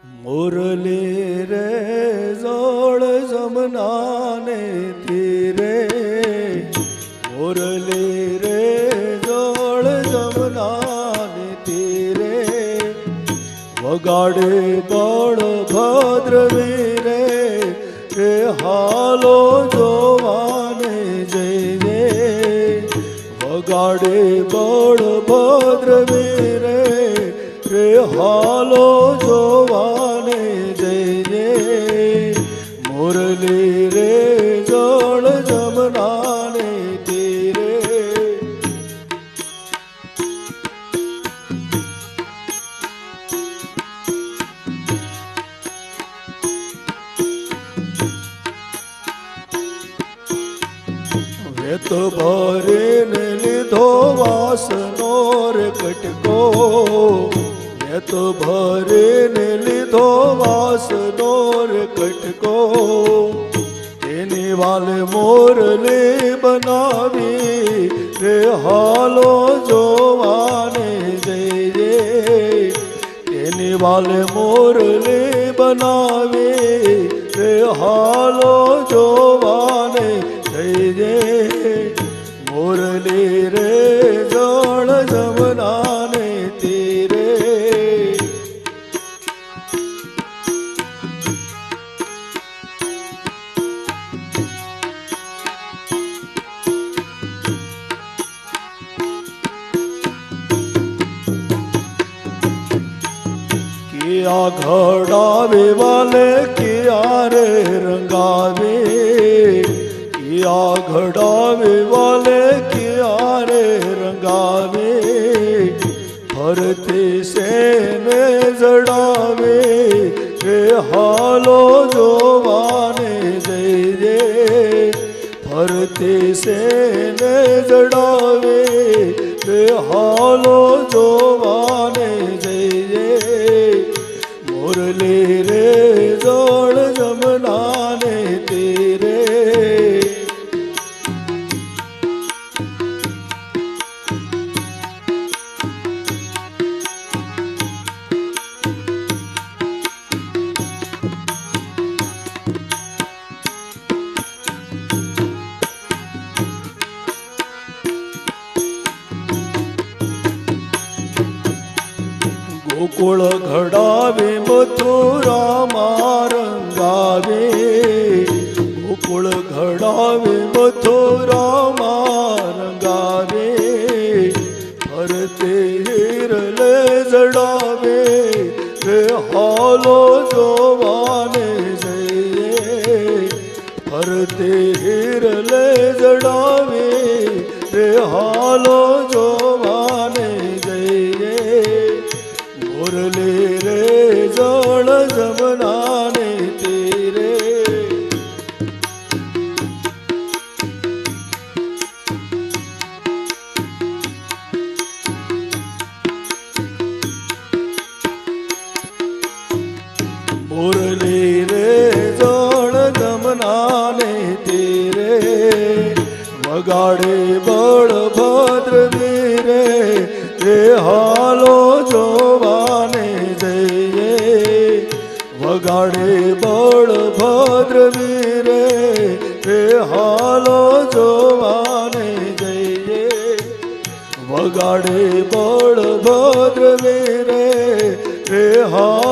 મુરલી રે જોડ જમનાને તીરે, મુરલી રે જોડ જમનાને તીરે, વગાડે બળભદ્ર વીરે રે હાલો જોવાને જઈએ, વગાડે બળભદ્ર વીરે રે હાલો જોવાને જઈએ, મુરલી રે જળ જમનાને તીરે. વેત ભરીને લીધો વાસનો રે કટકો, વેત ભરીને લીધો વાસનો રે કટકો, તેની વાલે મોરલી બનાવી રે હાલો જોવાને જઈએ, તેની વાલે મોરલી બનાવી રે હાલો જોવાને જઈએ, મુરલી રે જળ જમનાને તીરે. किया घड़ावे वाले किया रे रंगावे, किया घड़ावे वाले किया रे रंगावे, फरते सेने जड़ावे रे हालो जोवाने जइए, फरते सेने जड़ावे रे हालो जोवाने जइए, मुरली रे जोड़ जमनाने तीरे. गोकुळ घडावे मथुरा रंगावे, गोकुळ घडावे मथुरा रंगावे, फरते हिरले जडावे रे हालो जोवाने जइए, फरते हिरले जडावे रे हालो जोवाने जइए, मुरली रे जळ जमनाने तीरे. मुरली रे जळ जमनाने तीरे, वगाडे बळभद्र वीरे रे हालो जोवाने जइए, वगाडे बळभद्र वीरे रे हालो जोवाने जइए, वगाडे बळभद्र वीरे रे हालो